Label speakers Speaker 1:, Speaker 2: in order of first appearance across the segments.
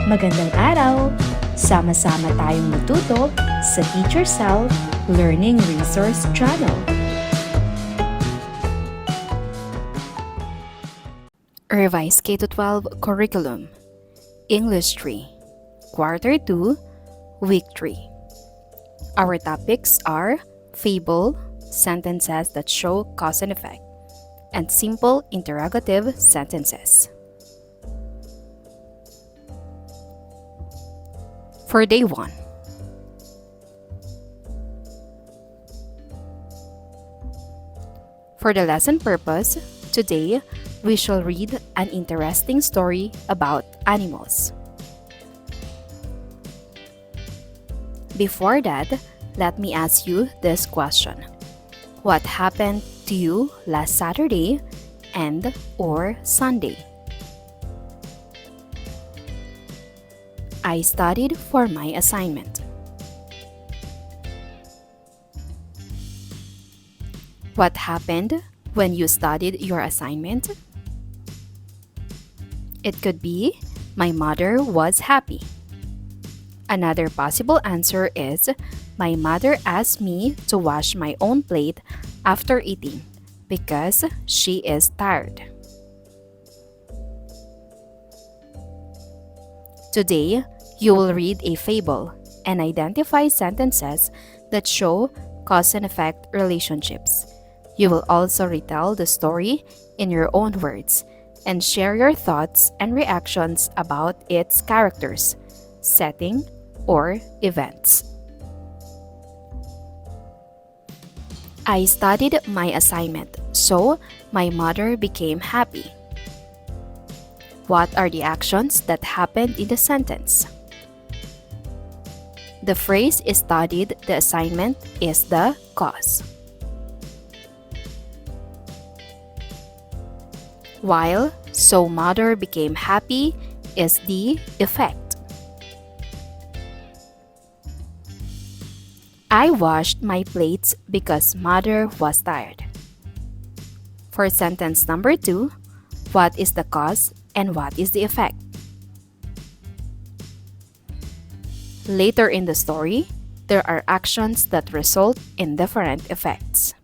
Speaker 1: Magandang araw! Sama-sama tayong matuto sa Teacher Sal Learning Resource Channel.
Speaker 2: Revised K-12 Curriculum English 3 Quarter 2 Week 3. Our topics are Fable, sentences that show cause and effect, and simple interrogative sentences. For day 1. For the lesson purpose, today we shall read an interesting story about animals. Before that, let me ask you this question. What happened to you last Saturday and or Sunday? I studied for my assignment. What happened when you studied your assignment? It could be, my mother was happy. Another possible answer is, my mother asked me to wash my own plate after eating because she is tired. Today, you will read a fable and identify sentences that show cause and effect relationships. You will also retell the story in your own words and share your thoughts and reactions about its characters, setting, or events. I studied my assignment, so my mother became happy. What are the actions that happened in the sentence? The phrase studied the assignment is the cause. While so mother became happy is the effect. I washed my plates because mother was tired. For sentence number 2, what is the cause and what is the effect? Later in the story, there are actions that result in different effects.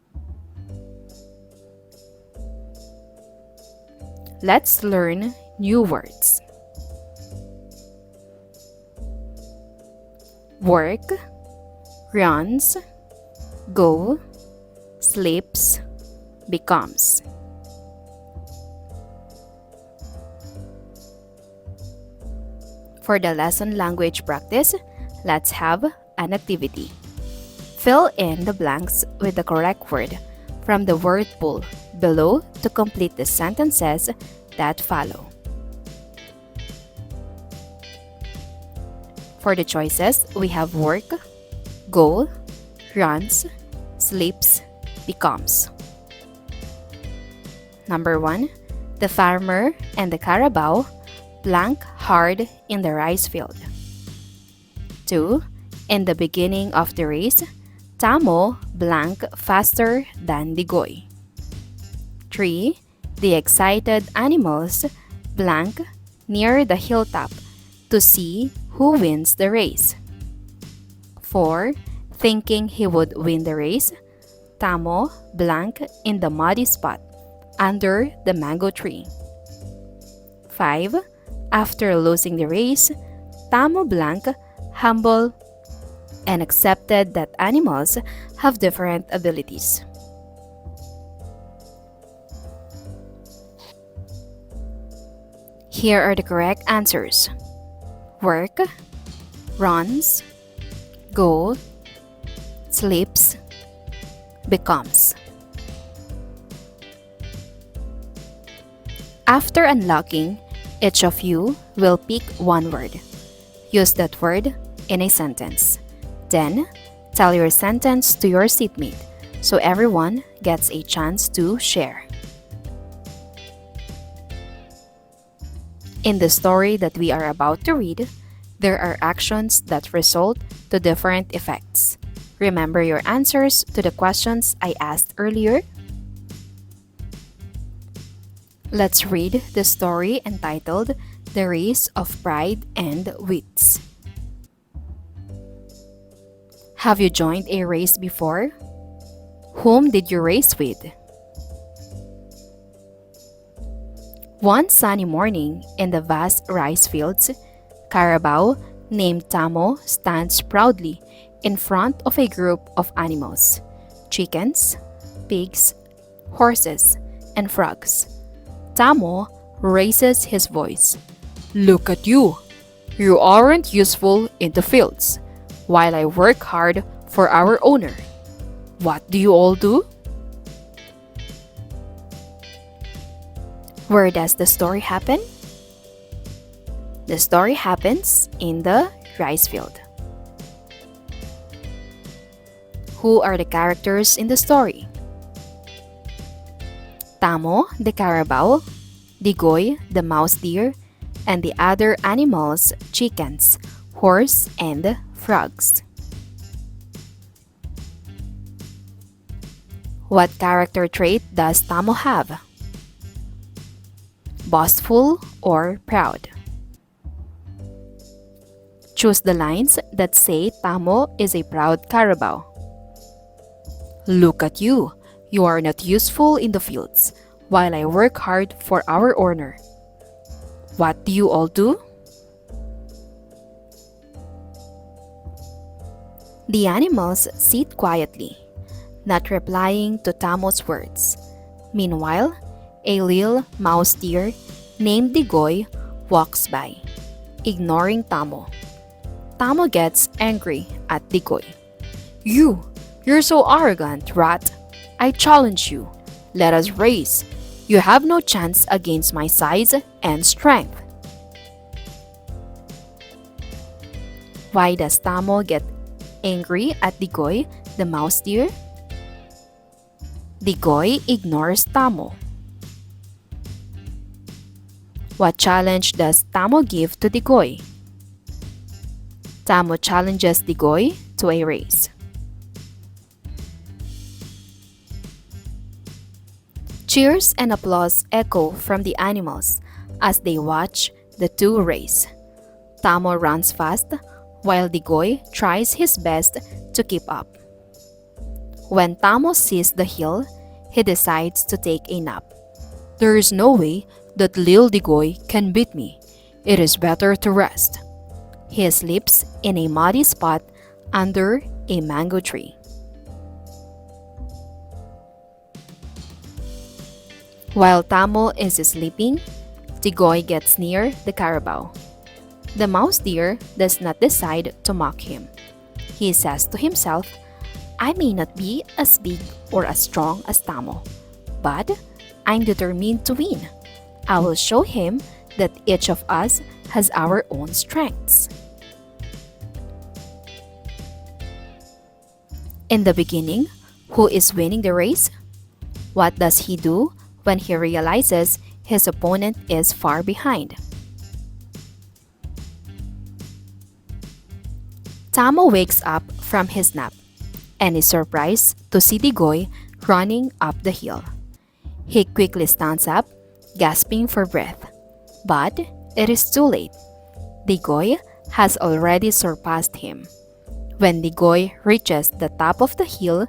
Speaker 2: Let's learn new words. Work, runs, go, sleeps, becomes. For the lesson language practice, let's have an activity. Fill in the blanks with the correct word from the word pool below to complete the sentences that follow. For the choices, we have work, go, runs, sleeps, becomes. Number 1, the farmer and the carabao blank hard in the rice field. 2, in the beginning of the race, Tamo blank faster than Digoy. 3, the excited animals blank near the hilltop to see who wins the race. 4, thinking he would win the race, Tamo blank in the muddy spot under the mango tree. 5, after losing the race, Tamo blank humble and accepted that animals have different abilities. Here are the correct answers. Work, runs, go, sleeps, becomes. After unlocking, each of you will pick one word. Use that word in a sentence. Then, tell your sentence to your seatmate so everyone gets a chance to share. In the story that we are about to read, there are actions that result to different effects. Remember your answers to the questions I asked earlier? Let's read the story entitled The Race of Pride and Wits. Have you joined a race before? Whom did you race with? One sunny morning in the vast rice fields, Carabao, named Tamo, stands proudly in front of a group of animals: chickens, pigs, horses, and frogs. Tamo raises his voice. "Look at you! You aren't useful in the fields, while I work hard for our owner. What do you all do?" Where does the story happen? The story happens in the rice field. Who are the characters in the story? Tamo, the carabao, Digoy, the mouse deer, and the other animals: chickens, horse, and frogs. What character trait does Tamo have? Boastful or proud? Choose the lines that say Tamo is a proud carabao. "Look at you! You are not useful in the fields, while I work hard for our owner. What do you all do?" The animals sit quietly, not replying to Tamo's words. Meanwhile, a little mouse deer named Digoy walks by, ignoring Tamo. Tamo gets angry at Digoy. You're so arrogant, rat! I challenge you. Let us race. You have no chance against my size and strength." Why does Tamo get angry at Digoy, the mouse deer? Digoy ignores Tamo. What challenge does Tamo give to Digoy? Tamo challenges Digoy to a race. Cheers and applause echo from the animals as they watch the two race. Tamo runs fast, while Digoy tries his best to keep up. When Tamo sees the hill, he decides to take a nap. "There is no way that Lil Digoy can beat me. It is better to rest." He sleeps in a muddy spot under a mango tree. While Tamo is sleeping, Digoy gets near the carabao. The mouse deer does not decide to mock him. He says to himself, "I may not be as big or as strong as Tamo, but I'm determined to win. I will show him that each of us has our own strengths." In the beginning, who is winning the race? What does he do when he realizes his opponent is far behind? Tamo wakes up from his nap and is surprised to see Digoy running up the hill. He quickly stands up, gasping for breath. But it is too late. Digoy has already surpassed him. When Digoy reaches the top of the hill,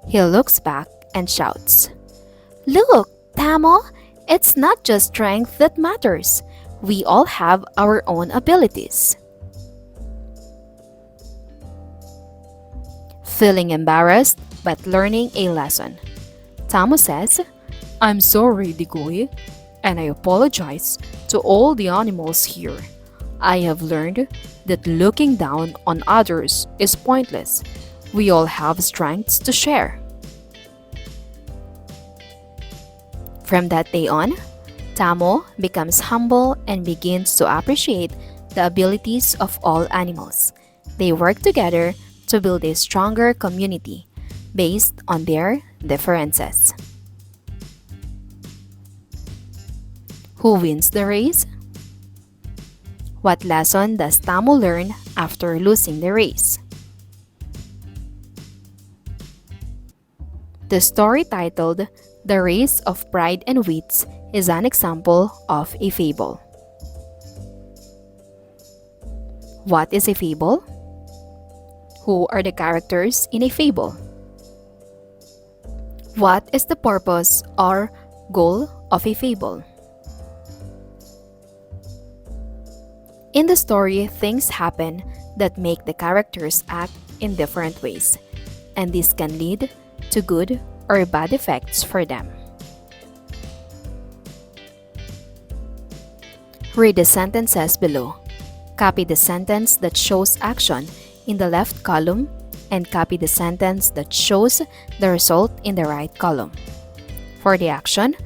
Speaker 2: he looks back and shouts, "Look, Tamo! It's not just strength that matters. We all have our own abilities." Feeling embarrassed but learning a lesson, Tamo says, "I'm sorry, Digoy, and I apologize to all the animals here. I have learned that looking down on others is pointless. We all have strengths to share." From that day on, Tamo becomes humble and begins to appreciate the abilities of all animals. They work together to build a stronger community based on their differences. Who wins the race? What lesson does Tamo learn after losing the race? The story titled The Race of Pride and Wits is an example of a fable. What is a fable? Who are the characters in a fable? What is the purpose or goal of a fable? In the story, things happen that make the characters act in different ways, and this can lead to good or bad effects for them. Read the sentences below. Copy the sentence that shows action in the left column and copy the sentence that shows the result in the right column. For the action,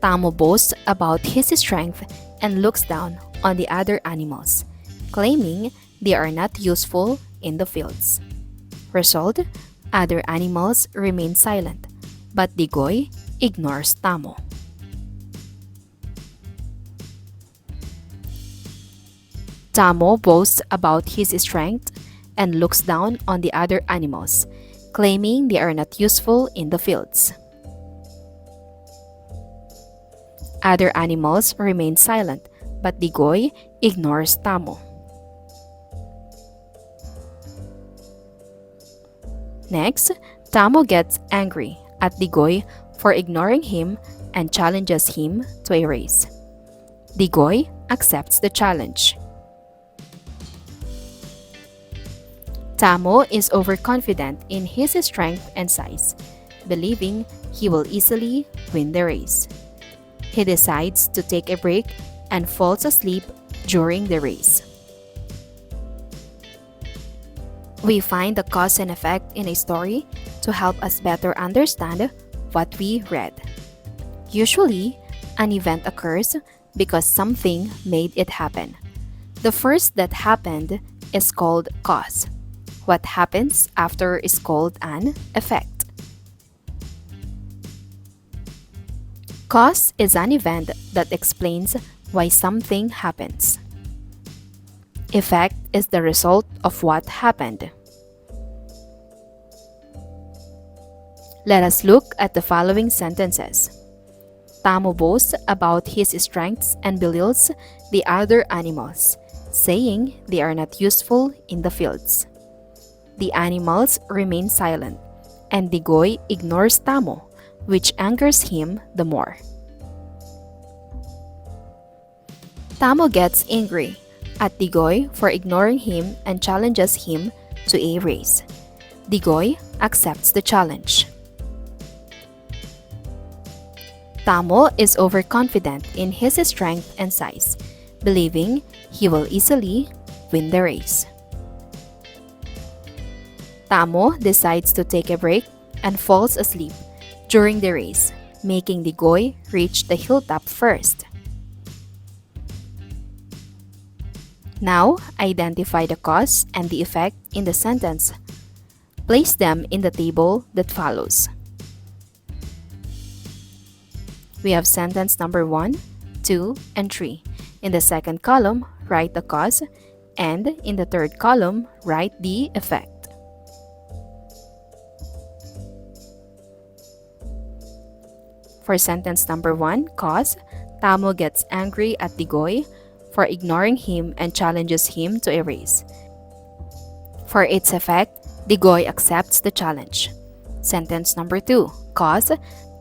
Speaker 2: Tamo boasts about his strength and looks down on the other animals, claiming they are not useful in the fields. Result, other animals remain silent, but Digoy ignores Tamo. Tamo boasts about his strength and looks down on the other animals, claiming they are not useful in the fields. Other animals remain silent, but Digoy ignores Tamo. Next, Tamo gets angry at Digoy for ignoring him and challenges him to a race. Digoy accepts the challenge. Tamo is overconfident in his strength and size, believing he will easily win the race. He decides to take a break and falls asleep during the race. We find the cause and effect in a story to help us better understand what we read. Usually, an event occurs because something made it happen. The first that happened is called cause. What happens after is called an effect. Cause is an event that explains why something happens. Effect is the result of what happened. Let us look at the following sentences. Tamo boasts about his strengths and belittles the other animals, saying they are not useful in the fields. The animals remain silent, and Digoy ignores Tamo, which angers him the more. Tamo gets angry at Digoy for ignoring him and challenges him to a race. Digoy accepts the challenge. Tamo is overconfident in his strength and size, believing he will easily win the race. Tamo decides to take a break and falls asleep during the race, making Digoy reach the hilltop first. Now, identify the cause and the effect in the sentence. Place them in the table that follows. We have sentence number 1, 2, and 3. In the second column, write the cause, and in the third column, write the effect. For sentence number 1, cause, Tamo gets angry at Digoy for ignoring him and challenges him to a race. For its effect, Digoy accepts the challenge. Sentence number 2, cause,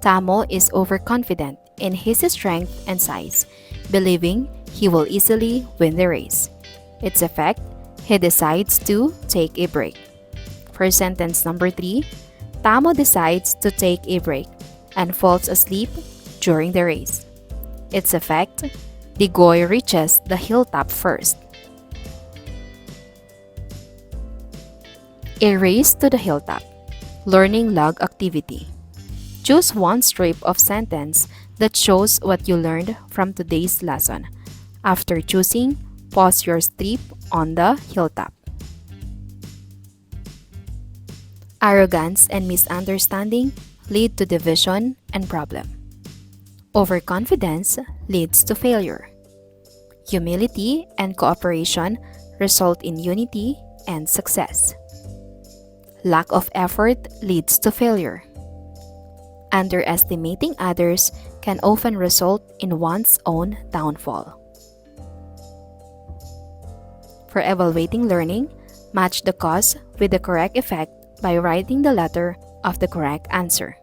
Speaker 2: Tamo is overconfident in his strength and size, believing he will easily win the race. Its effect, he decides to take a break. For sentence number 3, Tamo decides to take a break and falls asleep during the race. Its effect, Digoy reaches the hilltop first. A race to the hilltop. Learning log activity. Choose one strip of sentence that shows what you learned from today's lesson. After choosing, pause your strip on the hilltop. Arrogance and misunderstanding lead to division and problem. Overconfidence leads to failure. Humility and cooperation result in unity and success. Lack of effort leads to failure. Underestimating others can often result in one's own downfall. For evaluating learning, match the cause with the correct effect by writing the letter of the correct answer.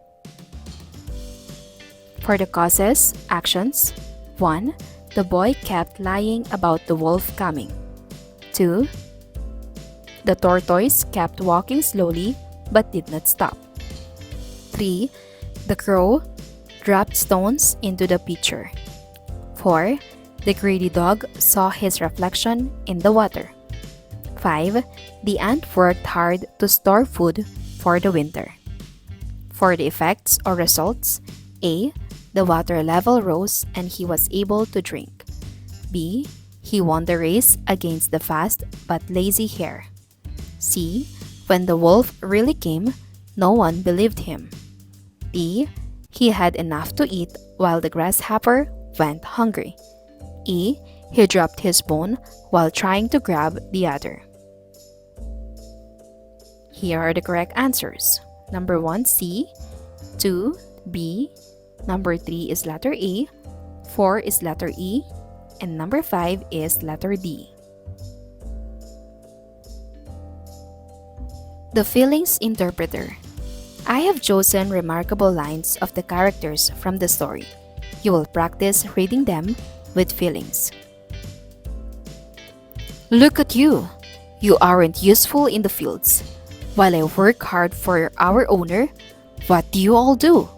Speaker 2: For the causes, actions: 1. The boy kept lying about the wolf coming. 2. The tortoise kept walking slowly but did not stop. 3. The crow dropped stones into the pitcher. 4. The greedy dog saw his reflection in the water. 5. The ant worked hard to store food for the winter. For the effects or results: A. The water level rose and he was able to drink. B. He won the race against the fast but lazy hare. C. When the wolf really came, no one believed him. D. He had enough to eat while the grasshopper went hungry. E. He dropped his bone while trying to grab the other. Here are the correct answers. Number 1, C. 2, B. Number 3 is letter A. 4 is letter E. And number 5 is letter D. The Feelings Interpreter. I have chosen remarkable lines of the characters from the story. You will practice reading them with feelings. Look at you! You aren't useful in the fields. While I work hard for our owner, what do you all do?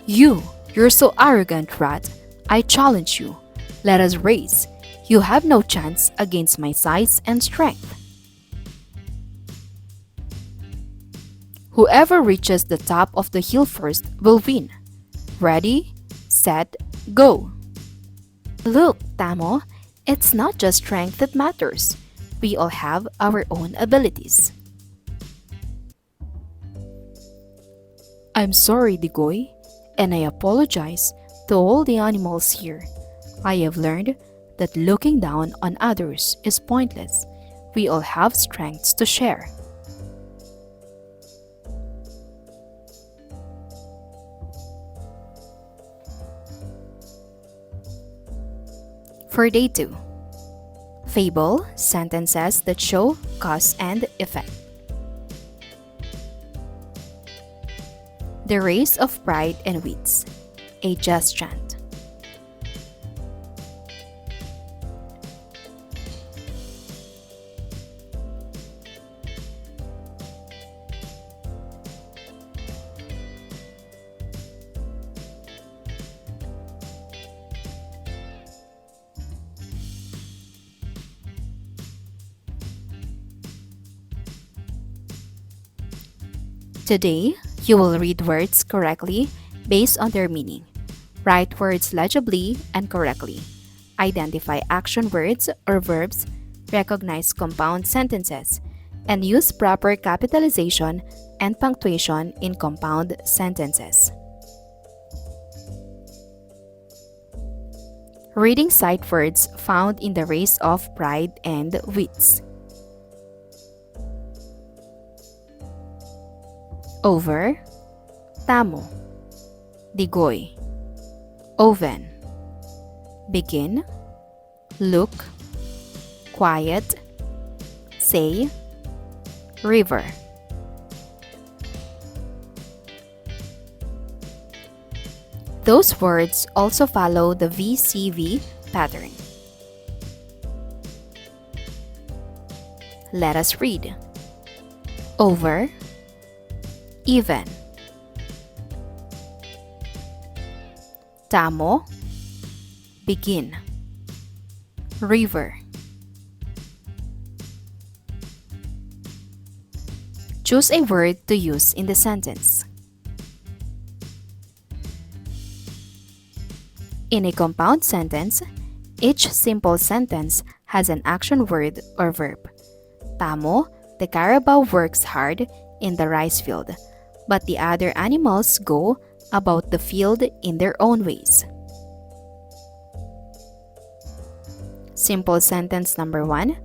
Speaker 2: You're so arrogant, rat. I challenge you. Let us race. You have no chance against my size and strength. Whoever reaches the top of the hill first will win. Ready, set, go. Look, Tamo, it's not just strength that matters. We all have our own abilities. I'm sorry, Digoy, and I apologize to all the animals here. I have learned that looking down on others is pointless. We all have strengths to share. For day 2. Fable, sentences that show cause and effect. The Race of Pride and Wits, a just chant. Today, you will read words correctly based on their meaning. Write words legibly and correctly. Identify action words or verbs, recognize compound sentences, and use proper capitalization and punctuation in compound sentences. Reading sight words found in the Race of Pride and Wits. Over, Tamo. Digoy. Oven. Begin. Look. Quiet. Say. River. Those words also follow the VCV pattern. Let us read. Over. Even. Tamo. Begin. River. Choose a word to use in the sentence. In a compound sentence, each simple sentence has an action word or verb. Tamo, the carabao works hard in the rice field, but the other animals go about the field in their own ways. Simple sentence number 1.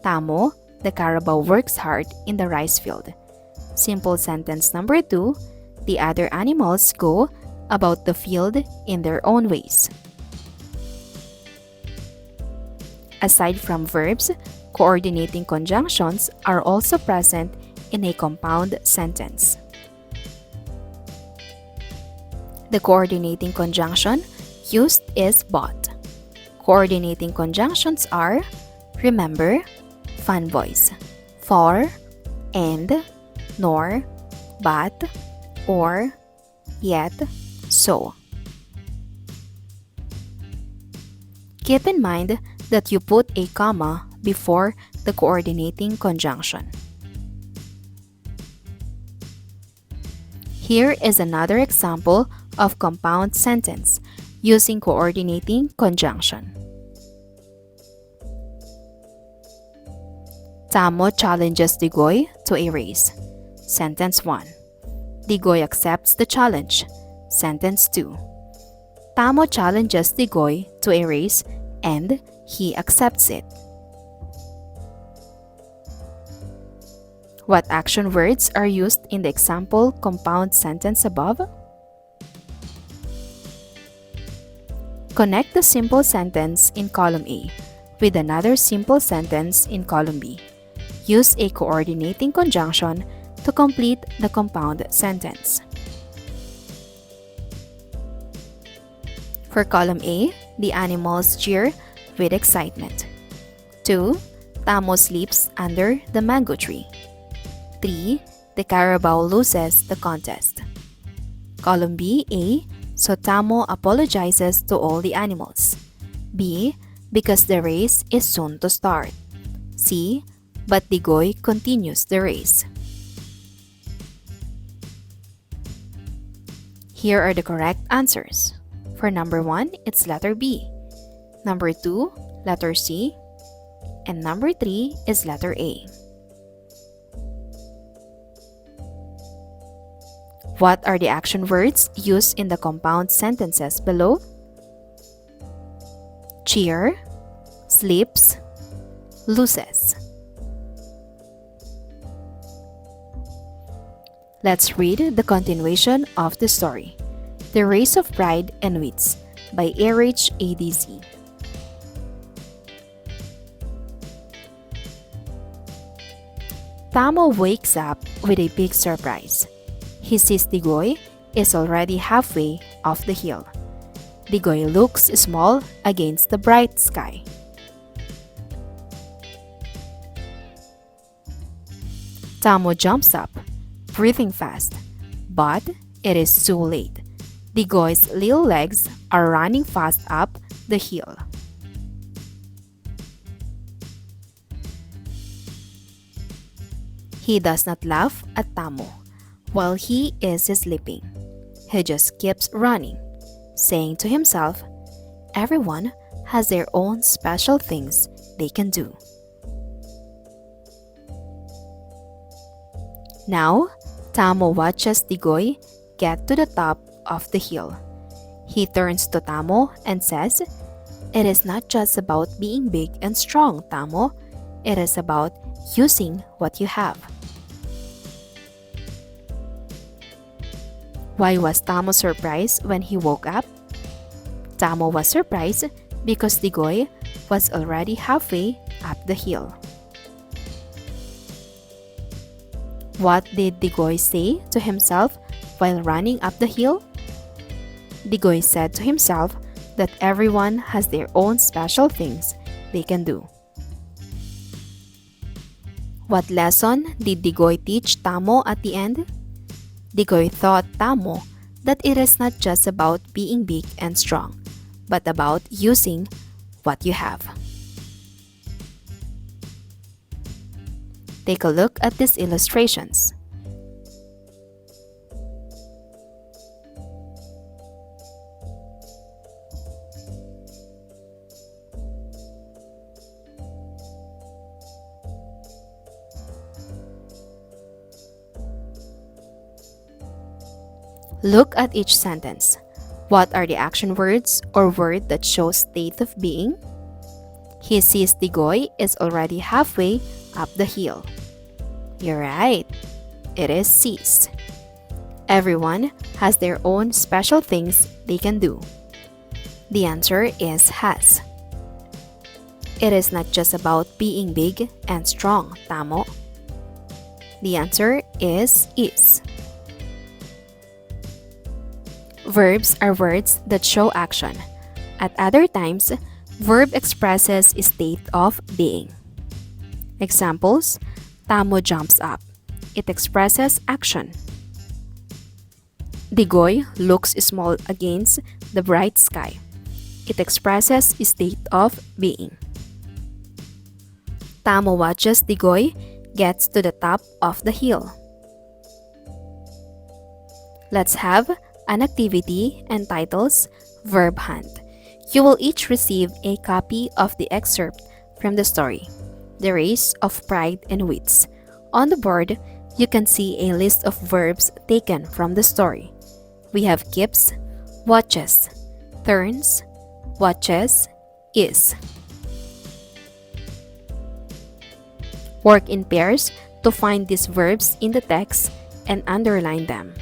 Speaker 2: Tamo, the carabao works hard in the rice field. Simple sentence number 2. The other animals go about the field in their own ways. Aside from verbs, coordinating conjunctions are also present in a compound sentence. The coordinating conjunction used is but. Coordinating conjunctions are remember, fun voice, for, and, nor, but, or, yet, so. Keep in mind that you put a comma before the coordinating conjunction. Here is another example of compound sentence using coordinating conjunction. Tamo challenges Digoy to a race. Sentence 1. Digoy accepts the challenge. Sentence 2. Tamo challenges Digoy to a race and he accepts it. What action words are used in the example compound sentence above? Connect the simple sentence in column A with another simple sentence in column B. Use a coordinating conjunction to complete the compound sentence. For column A, the animals cheer with excitement. 2. Tamo sleeps under the mango tree. 3. The carabao loses the contest. Column B, A. So Tamo apologizes to all the animals. B. Because the race is soon to start. C. But Digoy continues the race. Here are the correct answers. For number 1, it's letter B. Number 2, letter C. And number 3 is letter A. What are the action words used in the compound sentences below? Cheer, sleeps, loses. Let's read the continuation of the story. The Race of Pride and Wits by A.H. ADZ. Tamo wakes up with a big surprise. He sees Digoy is already halfway off the hill. Digoy looks small against the bright sky. Tamo jumps up, breathing fast, but it is too late. Digoy's little legs are running fast up the hill. He does not laugh at Tamo while he is sleeping. He just keeps running, saying to himself, everyone has their own special things they can do. Now, Tamo watches Digoy get to the top of the hill. He turns to Tamo and says, "It is not just about being big and strong, Tamo. It is about using what you have." Why was Tamo surprised when he woke up? Tamo was surprised because Digoy was already halfway up the hill. What did Digoy say to himself while running up the hill? Digoy said to himself that everyone has their own special things they can do. What lesson did Digoy teach Tamo at the end? Digoy taught Tamo that it is not just about being big and strong, but about using what you have. Take a look at these illustrations. Look at each sentence. What are the action words or word that shows state of being? He sees Digoy is already halfway up the hill. You're right. It is sees. Everyone has their own special things they can do. The answer is has. It is not just about being big and strong, tamo. The answer is is. Verbs are words that show action. At other times, verb expresses a state of being. Examples: Tamo jumps up. It expresses action. Digoy looks small against the bright sky. It expresses a state of being. Tamo watches Digoy gets to the top of the hill. Let's have an activity entitled Verb Hunt. You will each receive a copy of the excerpt from the story, The Race of Pride and Wits. On the board, you can see a list of verbs taken from the story. We have keeps, watches, turns, watches, is. Work in pairs to find these verbs in the text and underline them.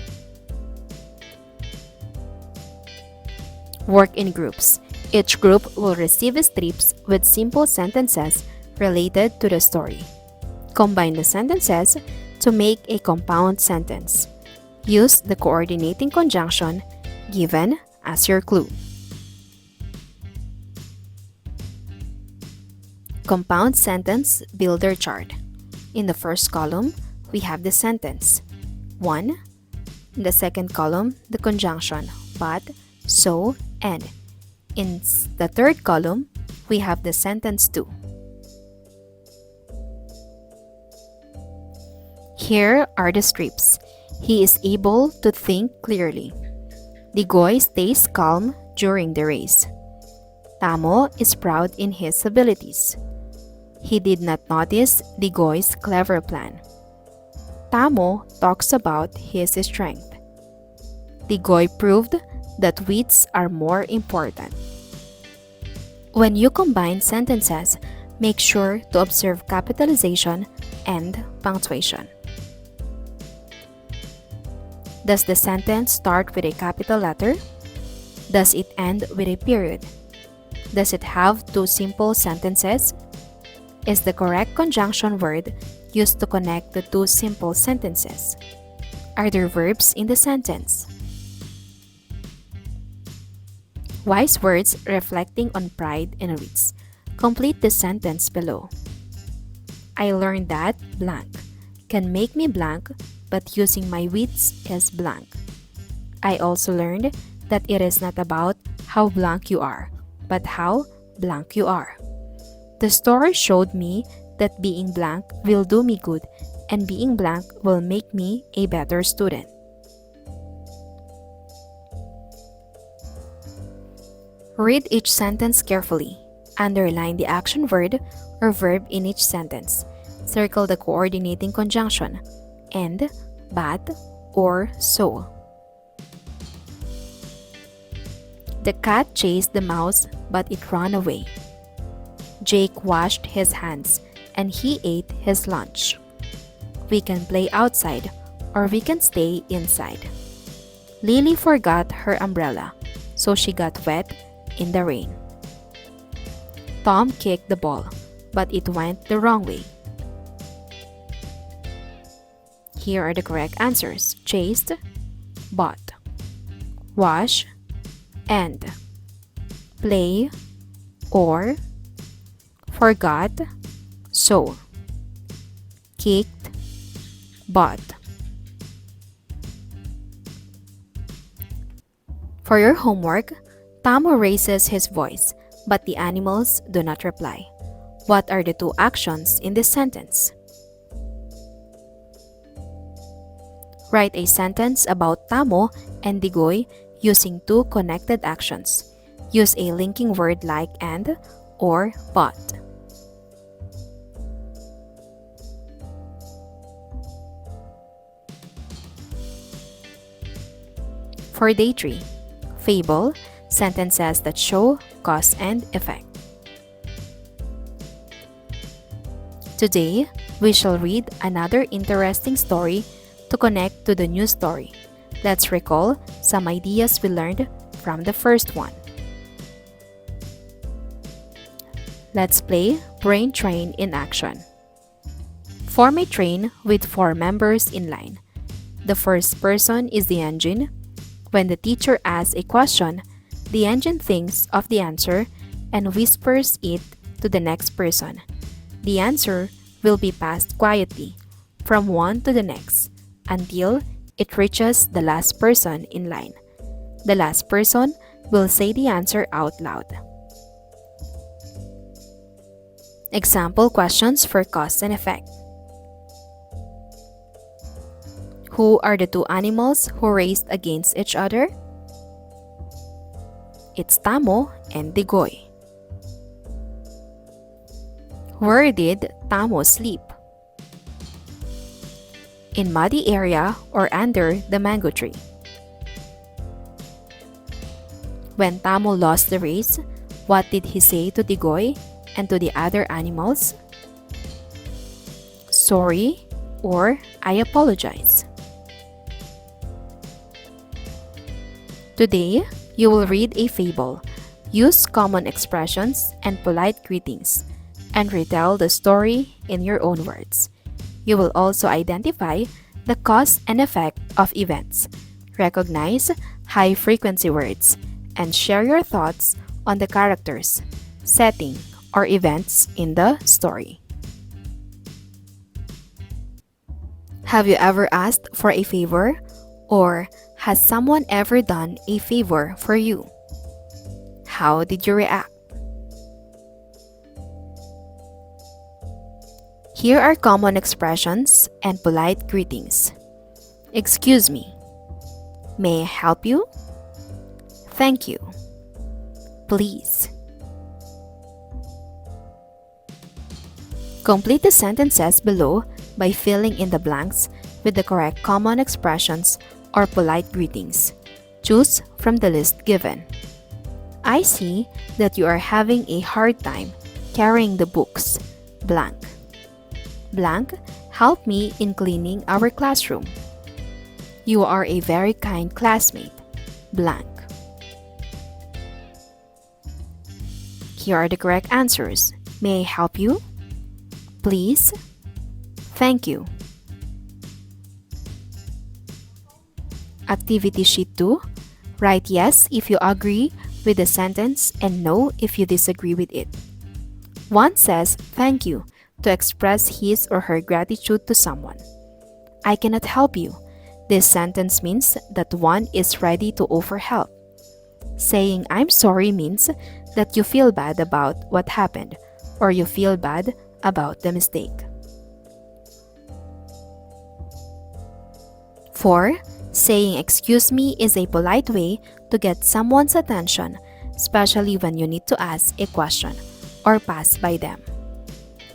Speaker 2: Work in groups. Each group will receive strips with simple sentences related to the story. Combine the sentences to make a compound sentence. Use the coordinating conjunction given as your clue. Compound sentence builder chart. In the first column, we have the sentence 1. In the second column, the conjunction but, so, and. In the third column, we have the sentence 2. Here are the strips. He is able to think clearly. Digoy stays calm during the race. Tamo is proud in his abilities. He did not notice Digoy's clever plan. Tamo talks about his strength. Digoy proved that wits are more important. When you combine sentences, make sure to observe capitalization and punctuation. Does the sentence start with a capital letter? Does it end with a period? Does it have two simple sentences? Is the correct conjunction word used to connect the two simple sentences? Are there verbs in the sentence? Wise words reflecting on pride and wits. Complete the sentence below. I learned that blank can make me blank, but using my wits is blank. I also learned that it is not about how blank you are, but how blank you are. The story showed me that being blank will do me good, and being blank will make me a better student. Read each sentence carefully. Underline the action word or verb in each sentence. Circle the coordinating conjunction and, but, or, so. The cat chased the mouse, but it ran away. Jake washed his hands and he ate his lunch. We can play outside or we can stay inside. Lily forgot her umbrella, so she got wet in the rain. Tom kicked the ball, but it went the wrong way. Here are the correct answers: chased, bought, wash, and play, or forgot, so kicked, bought. For your homework, Tamo raises his voice, but the animals do not reply. What are the two actions in this sentence? Write a sentence about Tamo and Digoy using two connected actions. Use a linking word like and or but. For day 3, Fable, sentences that show cause and effect. Today, we shall read another interesting story to connect to the new story. Let's recall some ideas we learned from the first one. Let's play Brain Train in action. Form a train with 4 members in line. The first person is the engine. When the teacher asks a question, the engine thinks of the answer and whispers it to the next person. The answer will be passed quietly from one to the next until it reaches the last person in line. The last person will say the answer out loud. Example questions for cause and effect. Who are the 2 animals who raced against each other? It's Tamo and Digoy. Where did Tamo sleep? In muddy area or under the mango tree. When Tamo lost the race, what did he say to Digoy and to the other animals? Sorry or I apologize. Today, you will read a fable, use common expressions and polite greetings, and retell the story in your own words. You will also identify the cause and effect of events, recognize high-frequency words, and share your thoughts on the characters, setting, or events in the story. Have you ever asked for a favor, or has someone ever done a favor for you? How did you react? Here are common expressions and polite greetings. Excuse me. May I help you? Thank you. Please. Complete the sentences below by filling in the blanks with the correct common expressions or polite greetings. Choose from the list given. I see that you are having a hard time carrying the books. Blank. Blank, help me in cleaning our classroom. You are a very kind classmate. Blank. Here are the correct answers. May I help you? Please. Thank you. Activity Sheet 2. Write yes if you agree with the sentence and no if you disagree with it. 1 says thank you to express his or her gratitude to someone. I cannot help you. This sentence means that one is ready to offer help. Saying I'm sorry means that you feel bad about what happened or you feel bad about the mistake. 4. Saying excuse me is a polite way to get someone's attention, especially when you need to ask a question or pass by them.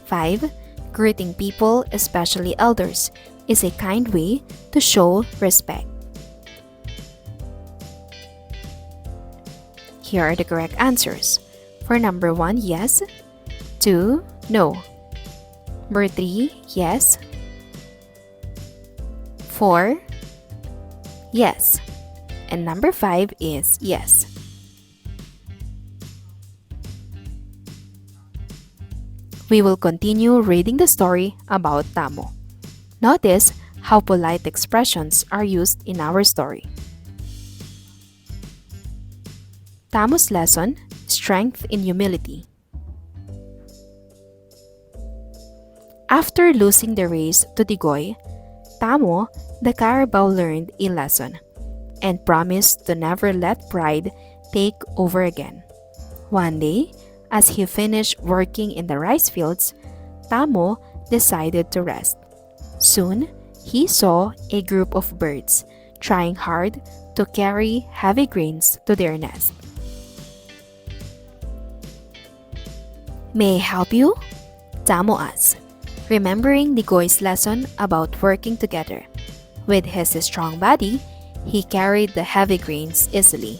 Speaker 2: 5. Greeting people, especially elders, is a kind way to show respect. Here are the correct answers. For number 1, yes. 2, no. Number 3, yes. 4, yes. And number 5 is yes. We will continue reading the story about Tamo. Notice how polite expressions are used in our story. Tamo's lesson, Strength in Humility. After losing the race to Digoy, Tamo, the carabao, learned a lesson and promised to never let pride take over again. One day, as he finished working in the rice fields, Tamo decided to rest. Soon, he saw a group of birds trying hard to carry heavy grains to their nest. May I help you? Tamo asked, remembering Digoy's lesson about working together. With his strong body, he carried the heavy grains easily,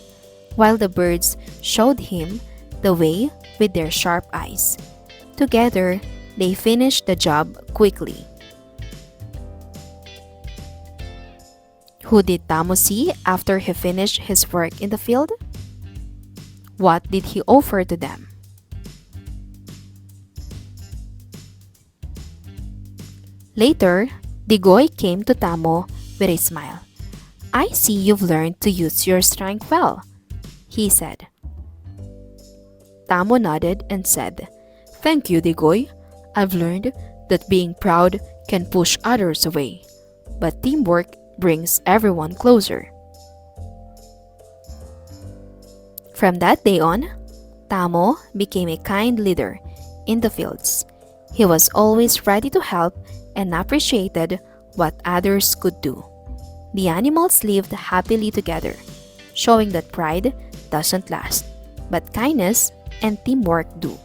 Speaker 2: while the birds showed him the way with their sharp eyes. Together, they finished the job quickly. Who did Tamo see after he finished his work in the field? What did he offer to them? Later, Digoy came to Tamo with a smile. I see you've learned to use your strength well, he said. Tamo nodded and said, Thank you, Digoy. I've learned that being proud can push others away, but teamwork brings everyone closer. From that day on, Tamo became a kind leader in the fields. He was always ready to help and appreciated what others could do. The animals lived happily together, showing that pride doesn't last, but kindness and teamwork do.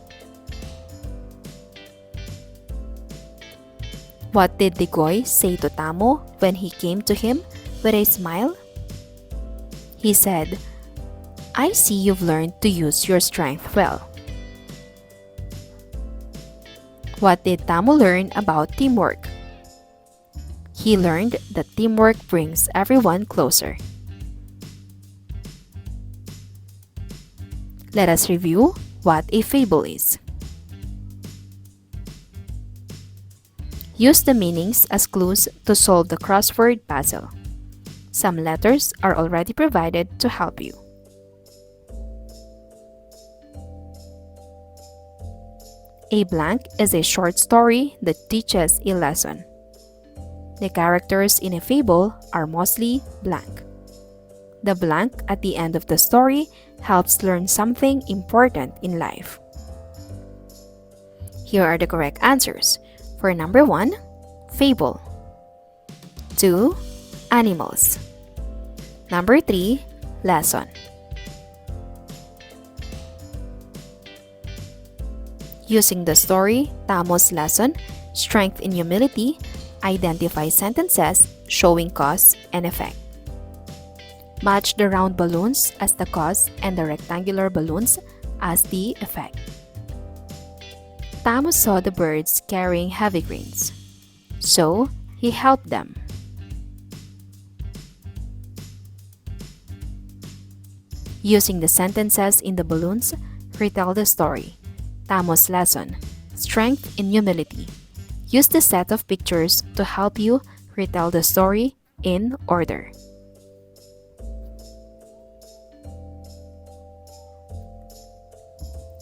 Speaker 2: What did Digoy say to Tamo when he came to him with a smile? He said, I see you've learned to use your strength well. What did Tamo learn about teamwork? He learned that teamwork brings everyone closer. Let us review what a fable is. Use the meanings as clues to solve the crossword puzzle. Some letters are already provided to help you. A blank is a short story that teaches a lesson. The characters in a fable are mostly blank. The blank at the end of the story helps learn something important in life. Here are the correct answers. For number 1, fable. 2, animals. Number 3, lesson. Using the story, Tamo's lesson, strength in humility, identify sentences showing cause and effect. Match the round balloons as the cause and the rectangular balloons as the effect. Tamo saw the birds carrying heavy grains, so he helped them. Using the sentences in the balloons, retell the story. Tamo's lesson, strength in humility. Use the set of pictures to help you retell the story in order.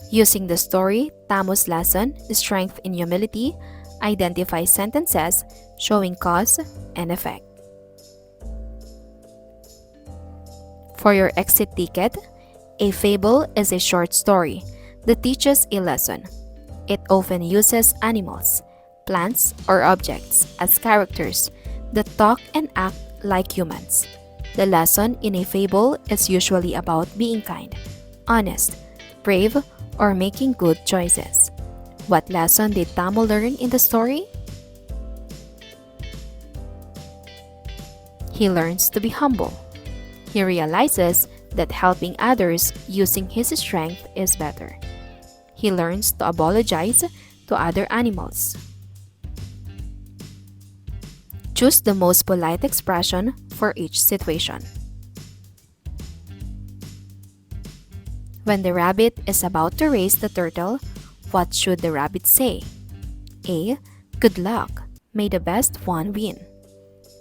Speaker 2: Using the story, Tamo's lesson, strength in humility, identify sentences showing cause and effect. For your exit ticket, a fable is a short story that teaches a lesson. It often uses animals, plants, or objects as characters that talk and act like humans. The lesson in a fable is usually about being kind, honest, brave, or making good choices. What lesson did Tamo learn in the story? He learns to be humble. He realizes that helping others using his strength is better. He learns to apologize to other animals. Choose the most polite expression for each situation. When the rabbit is about to race the turtle, what should the rabbit say? A. Good luck. May the best one win.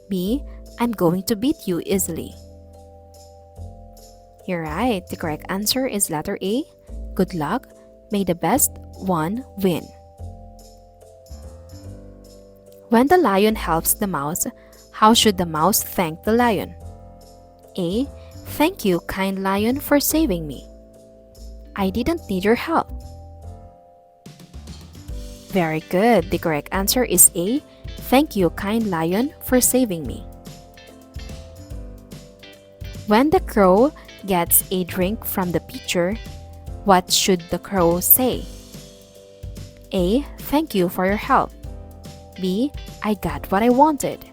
Speaker 2: B. I'm going to beat you easily. You're right. The correct answer is letter A. Good luck. May the best one win. When the lion helps the mouse, how should the mouse thank the lion? A. Thank you, kind lion, for saving me. I didn't need your help. Very good. The correct answer is A. Thank you, kind lion, for saving me. When the crow gets a drink from the pitcher, what should the crow say? A. Thank you for your help. B. I got what I wanted.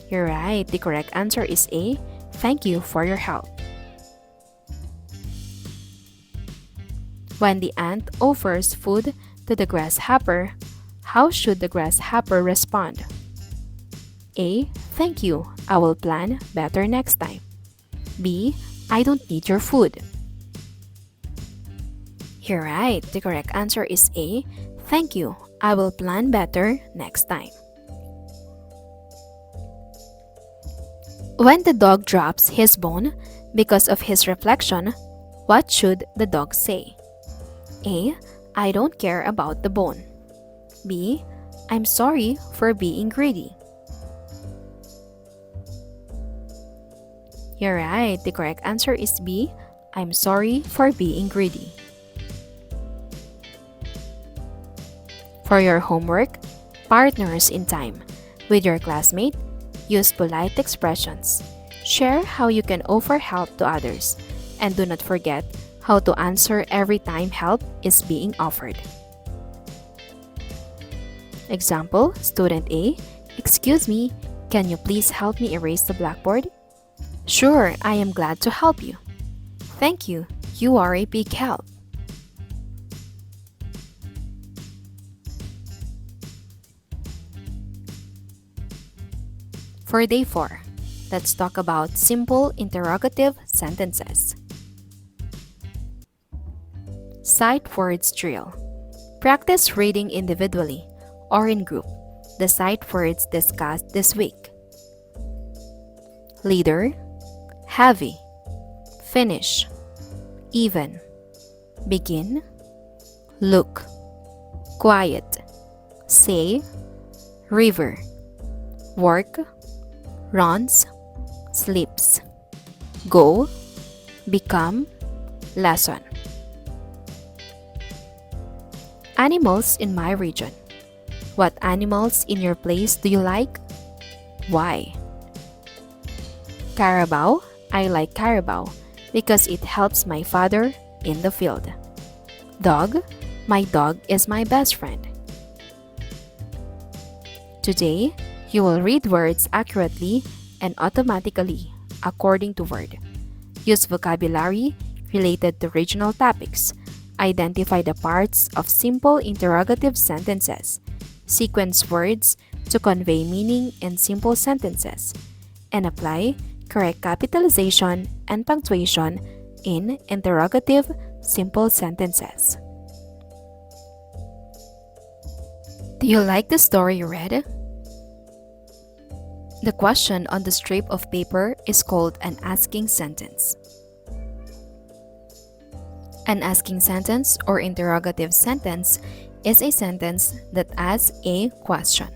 Speaker 2: You're right. The correct answer is A. Thank you for your help. When the ant offers food to the grasshopper, how should the grasshopper respond? A. Thank you. I will plan better next time. B. I don't need your food. You're right. The correct answer is A. Thank you. I will plan better next time. When the dog drops his bone because of his reflection, what should the dog say? A. I don't care about the bone. B. I'm sorry for being greedy. You're right. The correct answer is B. I'm sorry for being greedy. For your homework, partners in time. With your classmate, use polite expressions. Share how you can offer help to others. And do not forget how to answer every time help is being offered. Example, student A, excuse me, can you please help me erase the blackboard? Sure, I am glad to help you. Thank you, you are a big help. For day 4, let's talk about simple interrogative sentences. Sight words drill. Practice reading individually or in group the sight words discussed this week. Leader, heavy, finish, even, begin, look, quiet, say, river, work, runs, sleeps, go, become, lesson. Animals in my region. What animals in your place do you like? Why? Carabao. I like carabao because it helps my father in the field. Dog. My dog is my best friend. Today, you will read words accurately and automatically according to word. Use vocabulary related to regional topics. Identify the parts of simple interrogative sentences. Sequence words to convey meaning in simple sentences. And apply correct capitalization and punctuation in interrogative simple sentences. Do you like the story you read? The question on the strip of paper is called an asking sentence. An asking sentence or interrogative sentence is a sentence that asks a question.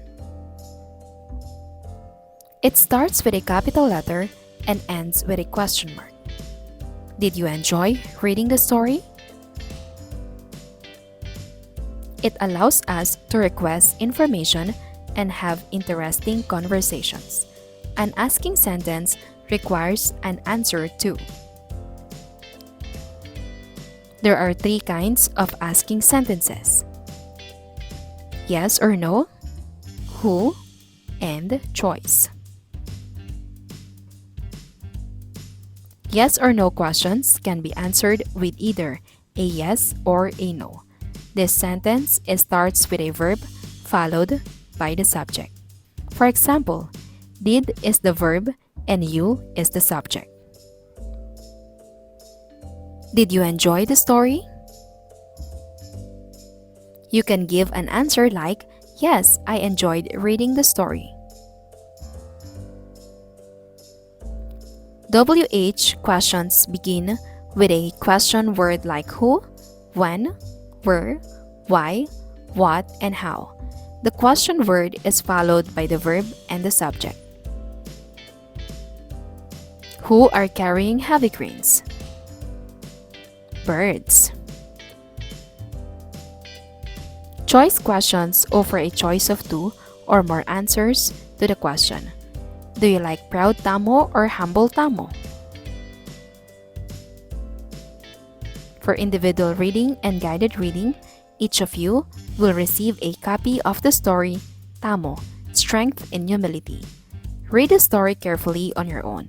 Speaker 2: It starts with a capital letter and ends with a question mark. Did you enjoy reading the story? It allows us to request information and have interesting conversations. An asking sentence requires an answer too. There are 3 kinds of asking sentences: yes or no, who, and choice. Yes or no questions can be answered with either a yes or a no. This sentence starts with a verb followed by the subject. For example, did is the verb and you is the subject. Did you enjoy the story? You can give an answer like, yes, I enjoyed reading the story. WH questions begin with a question word like who, when, where, why, what, and how. The question word is followed by the verb and the subject. Who are carrying heavy grains? Birds. Choice questions offer a choice of 2 or more answers to the question. Do you like proud tamo or humble tamo? For individual reading and guided reading, each of you will receive a copy of the story Tamo, Strength in Humility. Read the story carefully on your own,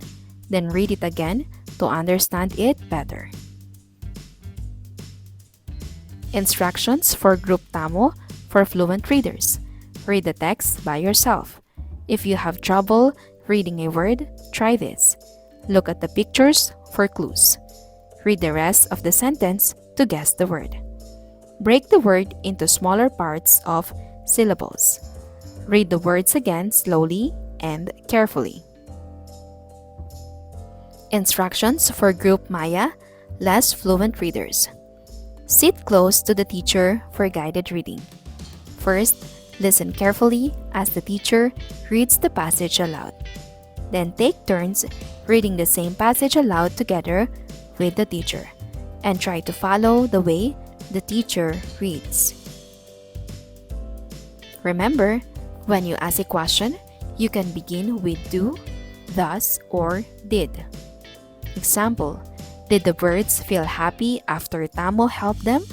Speaker 2: then read it again to understand it better. Instructions for Group Tamo for fluent readers. Read the text by yourself. If you have trouble reading a word, try this. Look at the pictures for clues. Read the rest of the sentence to guess the word. Break the word into smaller parts of syllables. Read the words again slowly and carefully. Instructions for Group Maya, less fluent readers. Sit close to the teacher for guided reading. First, listen carefully as the teacher reads the passage aloud. Then take turns reading the same passage aloud together with the teacher, and try to follow the way the teacher reads. Remember, when you ask a question, you can begin with do, thus, or did. Example, did the birds feel happy after Tamo helped them?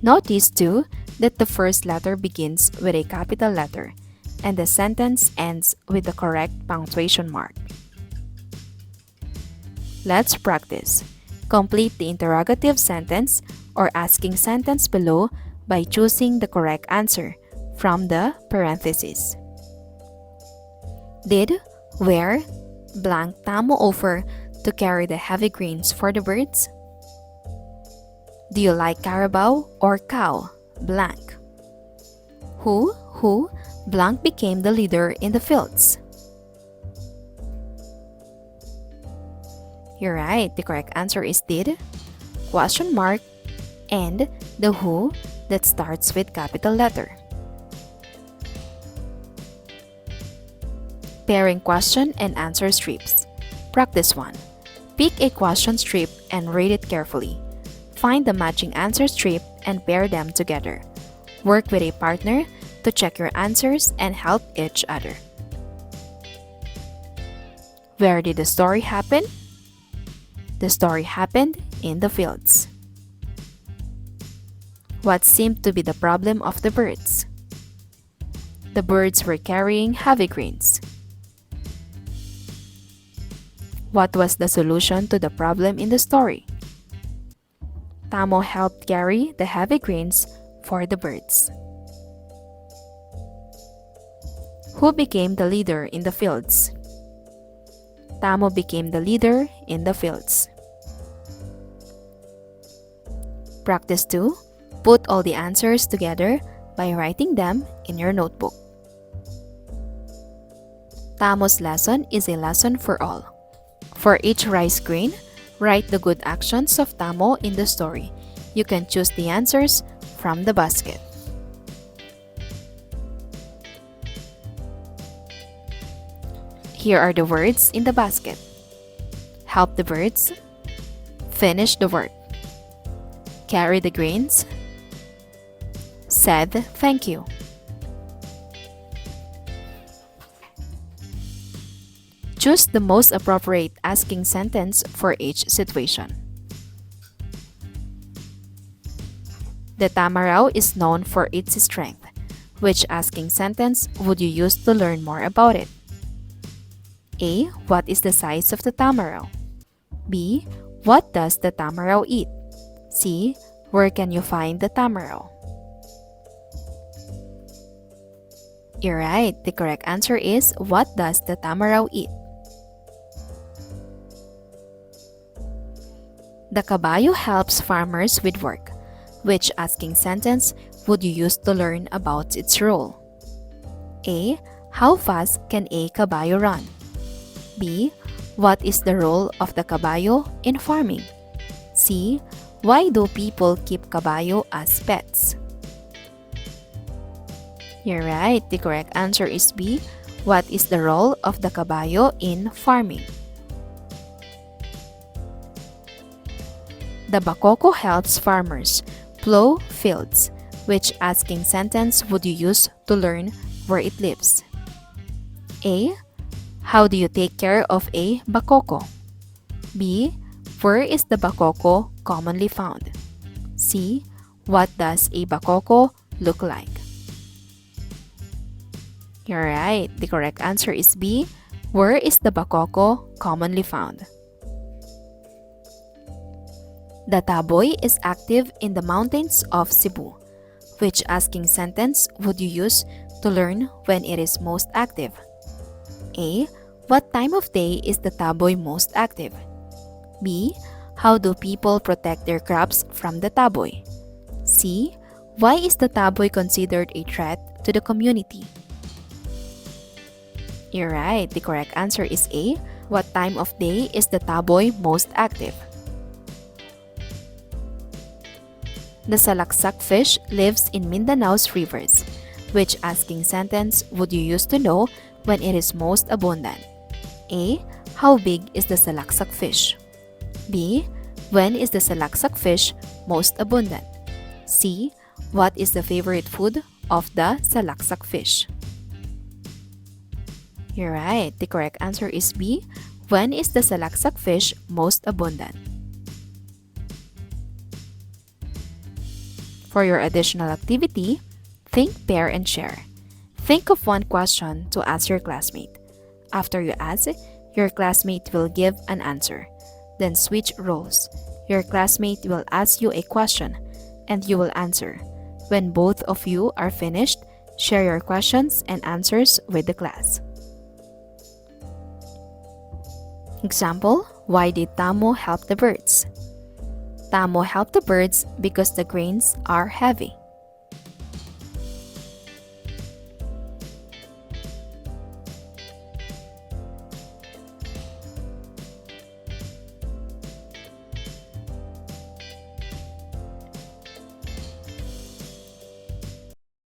Speaker 2: Notice too that the first letter begins with a capital letter and the sentence ends with the correct punctuation mark. Let's practice. Complete the interrogative sentence or asking sentence below by choosing the correct answer from the parentheses. Did, where, blank Tamo offer to carry the heavy grains for the birds? Do you like carabao or cow, blank? Who, blank became the leader in the fields? You're right, the correct answer is did, question mark, and the who that starts with capital letter. Pairing question and answer strips. Practice 1. Pick a question strip and read it carefully. Find the matching answer strip and pair them together. Work with a partner to check your answers and help each other. Where did the story happen? The story happened in the fields. What seemed to be the problem of the birds? The birds were carrying heavy grains. What was the solution to the problem in the story? Tamo helped carry the heavy grains for the birds. Who became the leader in the fields? Tamo became the leader in the fields. Practice 2. Put all the answers together by writing them in your notebook. Tamo's lesson is a lesson for all. For each rice grain, write the good actions of Tamo in the story. You can choose the answers from the basket. Here are the words in the basket. Help the birds. Finish the work. Carry the grains. Said thank you. Choose the most appropriate asking sentence for each situation. The tamaraw is known for its strength. Which asking sentence would you use to learn more about it? A. What is the size of the tamaraw? B. What does the tamaraw eat? C. Where can you find the tamaraw? You're right. The correct answer is what does the tamaraw eat? The kabayo helps farmers with work. Which asking sentence would you use to learn about its role? A. How fast can a kabayo run? B. What is the role of the kabayo in farming? C. Why do people keep kabayo as pets? You're right. The correct answer is B. What is the role of the kabayo in farming? The bakoko helps farmers plow fields. Which asking sentence would you use to learn where it lives? A. How do you take care of a bakoko? B. Where is the bakoko commonly found? C. What does a bakoko look like? You're right. The correct answer is B. Where is the bakoko commonly found? The taboy is active in the mountains of Cebu. Which asking sentence would you use to learn when it is most active? A. What time of day is the taboy most active? B. How do people protect their crops from the taboy? C. Why is the taboy considered a threat to the community? You're right. The correct answer is A. What time of day is the taboy most active? The salaksak fish lives in Mindanao's rivers. Which asking sentence would you use to know when it is most abundant? A. How big is the salaksak fish? B. When is the salaksak fish most abundant? C. What is the favorite food of the salaksak fish? You're right. The correct answer is B. When is the salaksak fish most abundant? For your additional activity, think, pair, and share. Think of one question to ask your classmate. After you ask, your classmate will give an answer. Then switch roles. Your classmate will ask you a question and you will answer. When both of you are finished, share your questions and answers with the class. Example, why did Tamo help the birds? Tamo helped the birds because the grains are heavy.